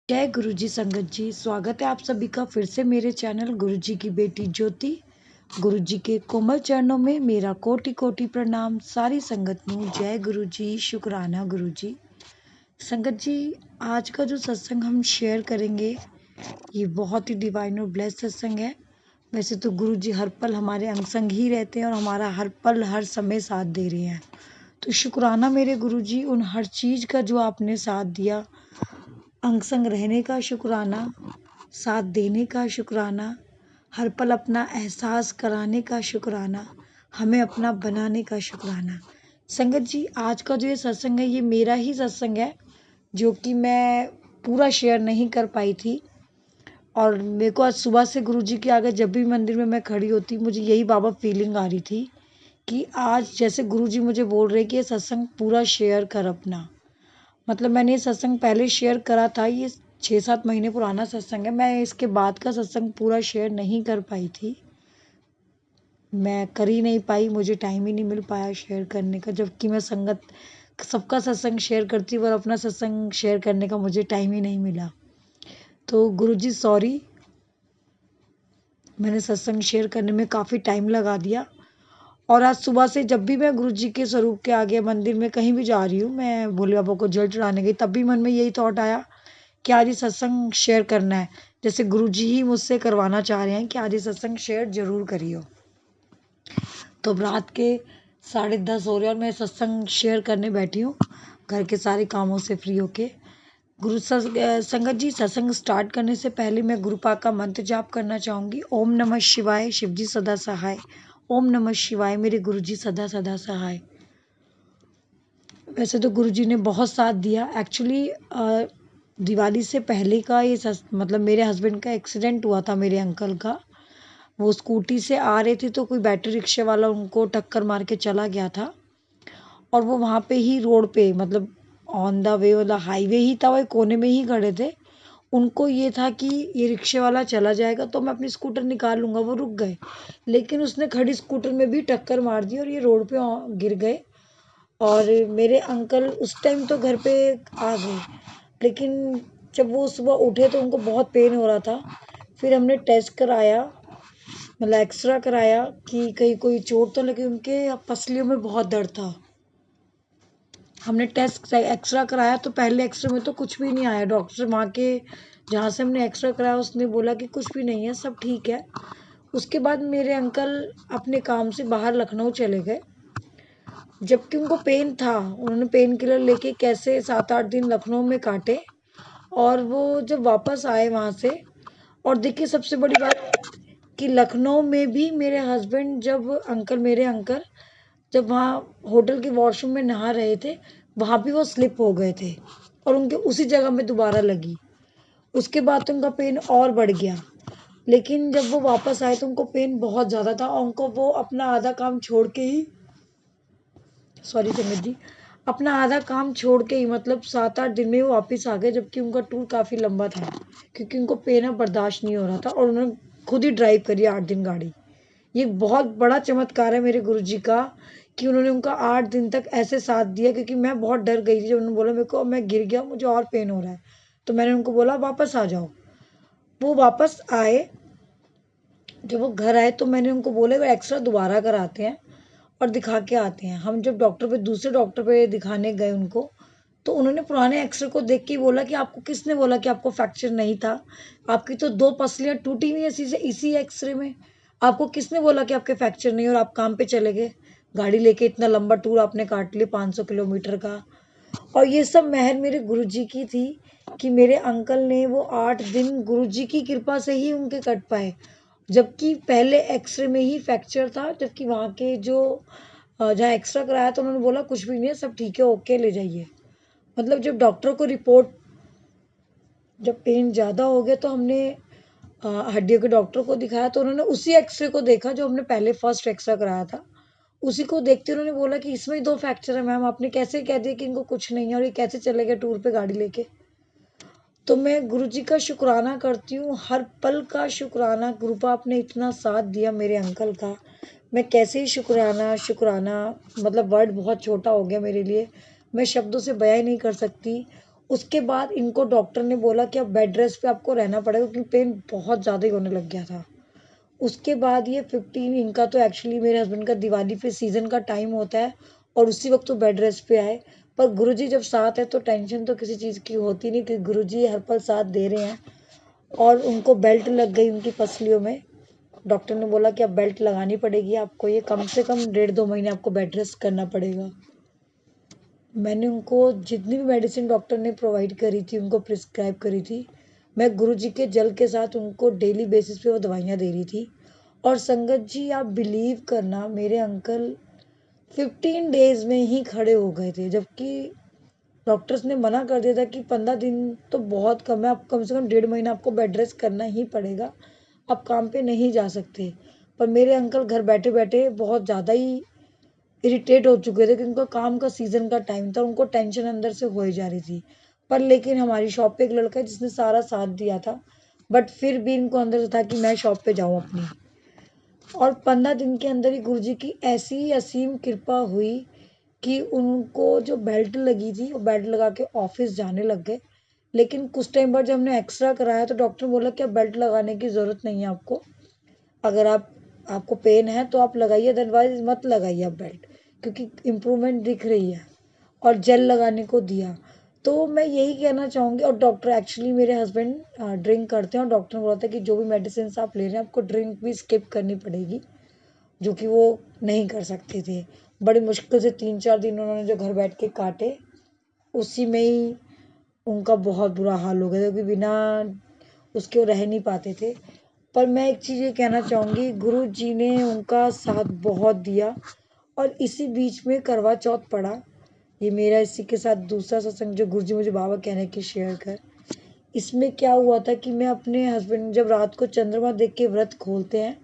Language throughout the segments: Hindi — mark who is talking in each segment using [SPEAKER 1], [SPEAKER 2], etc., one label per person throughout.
[SPEAKER 1] जय गुरु जी संगत जी। स्वागत है आप सभी का फिर से मेरे चैनल गुरु जी की बेटी ज्योति। गुरु जी के कोमल चरणों में मेरा कोटि कोटि प्रणाम। सारी संगत ਨੂੰ जय गुरु जी, शुक्राना गुरु जी। संगत जी, आज का जो सत्संग हम शेयर करेंगे ये बहुत ही डिवाइन और ब्लेस्ड सत्संग है। वैसे तो गुरु जी हर पल हमारे अंग संग ही रहते हैं और हमारा हर पल हर समय साथ दे रहे हैं। तो शुक्राना मेरे गुरु जी, उन हर चीज़ का जो आपने साथ दिया, अंग संग रहने का शुक्राना, साथ देने का शुक्राना, हर पल अपना एहसास कराने का शुक्राना, हमें अपना बनाने का शुक्राना। संगत जी, आज का जो ये सत्संग है ये मेरा ही सत्संग है, जो कि मैं पूरा शेयर नहीं कर पाई थी। और मेरे को आज सुबह से गुरु जी के आगे जब भी मंदिर में मैं खड़ी होती, मुझे यही बाबा फीलिंग आ रही थी कि आज जैसे गुरु जी मुझे बोल रहे कि ये सत्संग पूरा शेयर कर अपना। मतलब मैंने ये सत्संग पहले शेयर करा था, ये 6-7 महीने पुराना सत्संग है। मैं इसके बाद का सत्संग पूरा शेयर नहीं कर पाई थी, मैं कर ही नहीं पाई, मुझे टाइम ही नहीं मिल पाया शेयर करने का। जबकि मैं संगत सबका सत्संग शेयर करती हूँ और अपना सत्संग शेयर करने का मुझे टाइम ही नहीं मिला। तो गुरुजी सॉरी, मैंने सत्संग शेयर करने में काफ़ी टाइम लगा दिया। और आज सुबह से जब भी मैं गुरु जी के स्वरूप के आगे मंदिर में कहीं भी जा रही हूँ, मैं भोले बाबा को जल चढ़ाने गई, तब भी मन में यही थॉट आया कि आज ये सत्संग शेयर करना है। जैसे गुरु जी ही मुझसे करवाना चाह रहे हैं कि आज ये सत्संग शेयर जरूर करियो। तो अब रात के 10:30 हो रहे और मैं सत्संग शेयर करने बैठी हूँ, घर के सारे कामों से फ्री होके। संगत जी, सत्संग स्टार्ट करने से पहले मैं गुरु पाक का मंत्र जाप करना चाहूँगी। ओम नमः शिवाय, शिव जी सदा सहाय। ओम नमः शिवाय, मेरे गुरु जी सदा सदा सहाय। वैसे तो गुरु जी ने बहुत साथ दिया। एक्चुअली दिवाली से पहले का ये मतलब मेरे हस्बैंड का एक्सीडेंट हुआ था, मेरे अंकल का। वो स्कूटी से आ रहे थे तो कोई बैटरी रिक्शे वाला उनको टक्कर मार के चला गया था। और वो वहाँ पे ही रोड पे, मतलब ऑन द वे, मतलब हाईवे ही था, वो कोने में ही खड़े थे। उनको ये था कि ये रिक्शे वाला चला जाएगा तो मैं अपनी स्कूटर निकाल लूँगा। वो रुक गए, लेकिन उसने खड़ी स्कूटर में भी टक्कर मार दी और ये रोड पे गिर गए। और मेरे अंकल उस टाइम तो घर पे आ गए, लेकिन जब वो सुबह उठे तो उनको बहुत पेन हो रहा था। फिर हमने टेस्ट कराया, मतलब एक्सरा कराया कि कहीं कोई चोट तो लगी। उनके पसलियों में बहुत दर्द था। हमने टेस्ट एक्सरा कराया तो पहले एक्सरे में तो कुछ भी नहीं आया। डॉक्टर वहाँ के जहाँ से हमने एक्सरा कराया उसने बोला कि कुछ भी नहीं है, सब ठीक है। उसके बाद मेरे अंकल अपने काम से बाहर लखनऊ चले गए, जबकि उनको पेन था। उन्होंने पेन किलर लेके कैसे 7-8 दिन लखनऊ में काटे। और वो जब वापस आए वहाँ से, और देखिए सबसे बड़ी बात कि लखनऊ में भी मेरे हस्बैंड मेरे अंकल जब वहाँ होटल के वॉशरूम में नहा रहे थे, वहाँ भी वो स्लिप हो गए थे और उनके उसी जगह में दोबारा लगी। उसके बाद तो उनका पेन और बढ़ गया। लेकिन जब वो वापस आए तो उनको पेन बहुत ज़्यादा था और उनको वो अपना आधा काम छोड़ के ही, सॉरी संगत जी, अपना आधा काम छोड़ के ही, मतलब 7-8 दिन में वो वापस आ गए। जबकि उनका टूर काफ़ी लंबा था, क्योंकि उनको पेन अब बर्दाश्त नहीं हो रहा था और उन्होंने खुद ही ड्राइव करी 8 दिन गाड़ी। ये बहुत बड़ा चमत्कार है मेरे गुरु जी का कि उन्होंने उनका 8 दिन तक ऐसे साथ दिया। क्योंकि मैं बहुत डर गई थी जब उन्होंने बोला मेरे को मैं गिर गया, मुझे और पेन हो रहा है। तो मैंने उनको बोला वापस आ जाओ। वो वापस आए। जब वो घर आए तो मैंने उनको बोला वो एक्सरा दोबारा कराते हैं और दिखा के आते हैं। हम जब दूसरे डॉक्टर पे दिखाने गए उनको, तो उन्होंने पुराने एक्सरे को देख के ही बोला कि आपको किसने बोला कि आपको फ्रैक्चर नहीं था? आपकी तो 2 पसलियाँ टूटी हुई हैं इसी एक्सरे में। आपको किसने बोला कि आपके फ्रैक्चर नहीं? और आप काम पे चले गए। गाड़ी लेके इतना लंबा टूर आपने काट लिया 500 किलोमीटर का। और ये सब मेहर मेरे गुरुजी की थी कि मेरे अंकल ने वो 8 दिन गुरुजी की कृपा से ही उनके कट पाए। जबकि पहले एक्सरे में ही फ्रैक्चर था, जबकि वहाँ के जो जहाँ एक्सरा कराया तो उन्होंने बोला कुछ भी नहीं है, सब ठीक है, ओके ले जाइए। मतलब जब डॉक्टर को रिपोर्ट, जब पेन ज़्यादा हो गया तो हमने हड्डियों के डॉक्टर को दिखाया तो उन्होंने उसी एक्सरे को देखा जो हमने पहले फर्स्ट एक्सरा कराया था। उसी को देखते उन्होंने बोला कि इसमें ही 2 फ्रैक्चर है मैम, आपने कैसे कह दिया कि इनको कुछ नहीं है और ये कैसे चले गए टूर पे गाड़ी लेके। तो मैं गुरुजी का शुक्राना करती हूँ, हर पल का शुक्राना। कृपा आपने इतना साथ दिया मेरे अंकल का, मैं कैसे ही शुक्राना शुक्राना, मतलब वर्ड बहुत छोटा हो गया मेरे लिए, मैं शब्दों से बयां ही नहीं कर सकती। उसके बाद इनको डॉक्टर ने बोला कि अब बेड रेस्ट पे आपको रहना पड़ेगा क्योंकि पेन बहुत ज़्यादा ही होने लग गया था। उसके बाद ये 15 इनका तो एक्चुअली मेरे हस्बैंड का दिवाली पे सीज़न का टाइम होता है और उसी वक्त तो बेड रेस्ट पे आए। पर गुरुजी जब साथ है तो टेंशन तो किसी चीज़ की होती नहीं क्योंकि गुरुजी हर पल साथ दे रहे हैं। और उनको बेल्ट लग गई उनकी पसलियों में। डॉक्टर ने बोला कि अब बेल्ट लगानी पड़ेगी आपको, ये कम से कम 1.5-2 महीने आपको बेड रेस्ट करना पड़ेगा। मैंने उनको जितनी भी मेडिसिन डॉक्टर ने प्रोवाइड करी थी उनको प्रिस्क्राइब करी थी, मैं गुरुजी के जल के साथ उनको डेली बेसिस पे वो दवाइयाँ दे रही थी। और संगत जी आप बिलीव करना मेरे अंकल 15 डेज में ही खड़े हो गए थे, जबकि डॉक्टर्स ने मना कर दिया था कि 15 दिन तो बहुत कम है, आप कम से कम 1.5 महीना आपको बेड रेस्ट करना ही पड़ेगा, आप काम पे नहीं जा सकते। पर मेरे अंकल घर बैठे बैठे बहुत ज़्यादा ही इरिटेट हो चुके थे क्योंकि उनका काम का सीजन का टाइम था, उनको टेंशन अंदर से हो ही जा रही थी। पर लेकिन हमारी शॉप पे एक लड़का है जिसने सारा साथ दिया था, बट फिर भी इनको अंदर से था कि मैं शॉप पे जाऊँ अपनी। और 15 दिन के अंदर ही गुरुजी की ऐसी असीम कृपा हुई कि उनको जो बेल्ट लगी थी वो बेल्ट लगा के ऑफिस जाने लग गए। लेकिन कुछ टाइम बाद जब हमने एक्सरा कराया तो डॉक्टर बोला कि अब बेल्ट लगाने की ज़रूरत नहीं है आपको, अगर आपको पेन है तो आप लगाइए, अदरवाइज मत लगाइए आप बेल्ट, क्योंकि इम्प्रूवमेंट दिख रही है। और जेल लगाने को दिया। तो मैं यही कहना चाहूँगी, और डॉक्टर एक्चुअली मेरे हस्बैंड ड्रिंक करते हैं और डॉक्टर ने बोला था कि जो भी मेडिसिन आप ले रहे हैं आपको ड्रिंक भी स्किप करनी पड़ेगी, जो कि वो नहीं कर सकते थे। बड़ी मुश्किल से 3-4 दिन उन्होंने जो घर बैठ के काटे, उसी में ही उनका बहुत बुरा हाल हो गया था, क्योंकि बिना उसके वो रह नहीं पाते थे। पर मैं एक चीज़ ये कहना चाहूँगी, गुरु जी ने उनका साथ बहुत दिया। और इसी बीच में करवा चौथ पड़ा, ये मेरा इसी के साथ दूसरा सत्संग जो गुरु जी मुझे बाबा कहने की शेयर कर। इसमें क्या हुआ था कि मैं अपने हस्बैंड जब रात को चंद्रमा देख के व्रत खोलते हैं,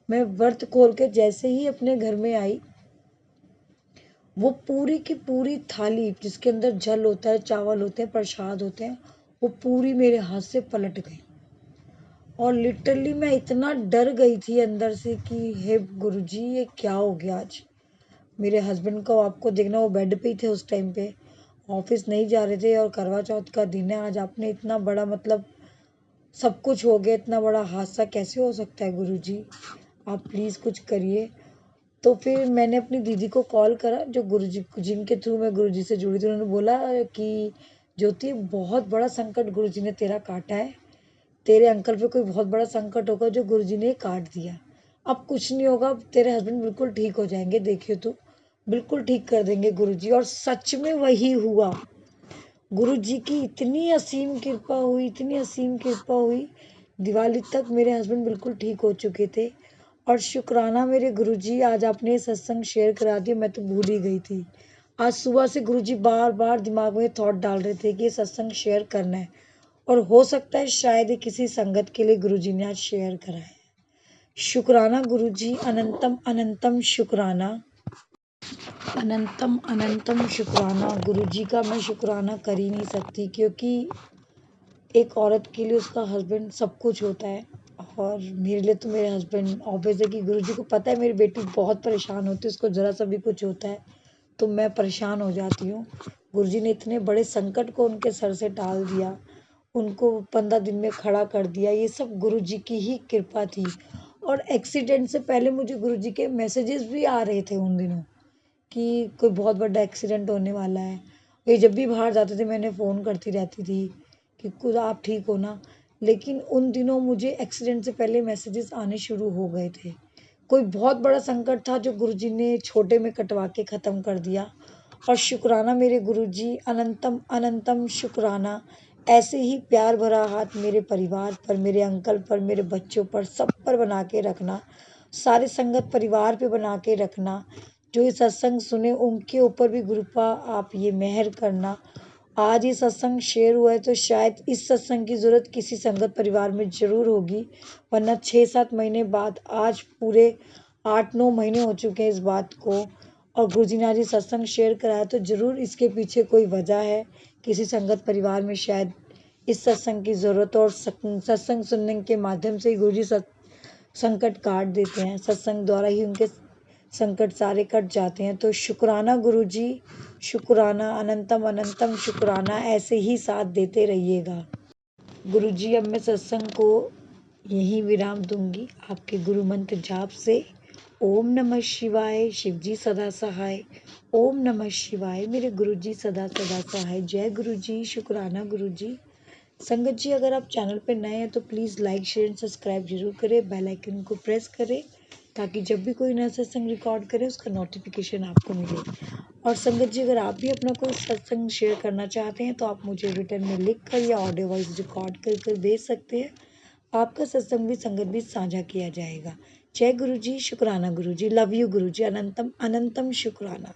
[SPEAKER 1] मैं व्रत खोल के जैसे ही अपने घर में आई, वो पूरी की पूरी थाली जिसके अंदर जल होता है, चावल होते हैं, प्रसाद होते हैं, वो पूरी मेरे हाथ से पलट गई। और लिटरली मैं इतना डर गई थी अंदर से कि हे गुरुजी ये क्या हो गया आज। मेरे हस्बैंड को आपको देखना, वो बेड पे ही थे उस टाइम पे, ऑफिस नहीं जा रहे थे और करवा चौथ का दिन है। आज आपने इतना बड़ा मतलब सब कुछ हो गया, इतना बड़ा हादसा कैसे हो सकता है गुरुजी, आप प्लीज़ कुछ करिए। तो फिर मैंने अपनी दीदी को कॉल करा जो गुरुजी जिनके थ्रू मैं गुरुजी से जुड़ी थी। उन्होंने बोला कि ज्योति बहुत बड़ा संकट गुरुजी ने तेरा काटा है, तेरे अंकल पे कोई बहुत बड़ा संकट होगा जो गुरुजी ने काट दिया। अब कुछ नहीं होगा, अब तेरे हस्बैंड बिल्कुल ठीक हो जाएंगे, देखियो तू, बिल्कुल ठीक कर देंगे गुरुजी। और सच में वही हुआ। गुरुजी की इतनी असीम कृपा हुई, इतनी असीम कृपा हुई, दिवाली तक मेरे हस्बैंड बिल्कुल ठीक हो चुके थे। और शुक्राना मेरे गुरुजी, आज आपने ये सत्संग शेयर करा दिया, मैं तो भूल ही गई थी। आज सुबह से गुरुजी बार बार दिमाग में थॉट डाल रहे थे कि ये सत्संग शेयर करना है, और हो सकता है शायद ये किसी संगत के लिए गुरुजी ने आज शेयर करा है। शुक्राना गुरुजी, अनंतम अनंतम शुक्राना, अनंतम अनंतम शुक्राना। गुरुजी का मैं शुक्राना कर ही नहीं सकती, क्योंकि एक औरत के लिए उसका हस्बैंड सब कुछ होता है। और मेरे लिए तो मेरे हस्बैंड ऑब्वियस है कि गुरुजी को पता है मेरी बेटी बहुत परेशान होती है, उसको ज़रा सा भी कुछ होता है तो मैं परेशान हो जाती हूँ। गुरुजी ने इतने बड़े संकट को उनके सर से टाल दिया, उनको 15 दिन में खड़ा कर दिया, ये सब गुरुजी की ही कृपा थी। और एक्सीडेंट से पहले मुझे गुरुजी के मैसेजेस भी आ रहे थे उन दिनों कि कोई बहुत बड़ा एक्सीडेंट होने वाला है। ये जब भी बाहर जाते थे मैंने फ़ोन करती रहती थी कि खुद आप ठीक हो ना। लेकिन उन दिनों मुझे एक्सीडेंट से पहले मैसेजेस आने शुरू हो गए थे। कोई बहुत बड़ा संकट था जो गुरुजी ने छोटे में कटवा के ख़त्म कर दिया। और शुक्राना मेरे गुरुजी, अनंतम अनंतम शुक्राना। ऐसे ही प्यार भरा हाथ मेरे परिवार पर, मेरे अंकल पर, मेरे बच्चों पर, सब पर बना के रखना, सारे संगत परिवार पे बना के रखना। जो ये सत्संग सुने उनके ऊपर भी गुरुपा आप ये मेहर करना। आज ये सत्संग शेयर हुआ है तो शायद इस सत्संग की ज़रूरत किसी संगत परिवार में ज़रूर होगी, वरना 6-7 महीने बाद आज पूरे 8-9 महीने हो चुके हैं इस बात को। और गुरुजी ने आज ये सत्संग शेयर कराया तो ज़रूर इसके पीछे कोई वजह है, किसी संगत परिवार में शायद इस सत्संग की ज़रूरत हो, और सत्संग सुनने के माध्यम से ही गुरुजी संकट काट देते हैं, सत्संग द्वारा ही उनके संकट सारे कट जाते हैं। तो शुक्राना गुरुजी, शुक्राना, अनंतम अनंतम शुक्राना, ऐसे ही साथ देते रहिएगा। गुरुजी अब मैं सत्संग को यहीं विराम दूंगी आपके गुरु मंत्र जाप से। ओम नमः शिवाय, शिवजी सदा सहाय। ओम नमः शिवाय, मेरे गुरुजी सदा सदा सहाय। जय गुरुजी, शुक्राना गुरुजी। संगत जी, अगर आप चैनल पर नए हैं तो please like share and subscribe जरूर करें, बेल आइकन को प्रेस करें ताकि जब भी कोई नया सत्संग रिकॉर्ड करे उसका नोटिफिकेशन आपको मिले। और संगत जी, अगर आप भी अपना कोई सत्संग शेयर करना चाहते हैं तो आप मुझे रिटर्न में लिख कर या ऑडियो वॉइस रिकॉर्ड कर भेज सकते हैं। आपका सत्संग भी संगत भी साझा किया जाएगा। जय गुरु जी, शुक्राना गुरु जी, लव यू गुरु जी, अनंतम अनंतम शुक्राना।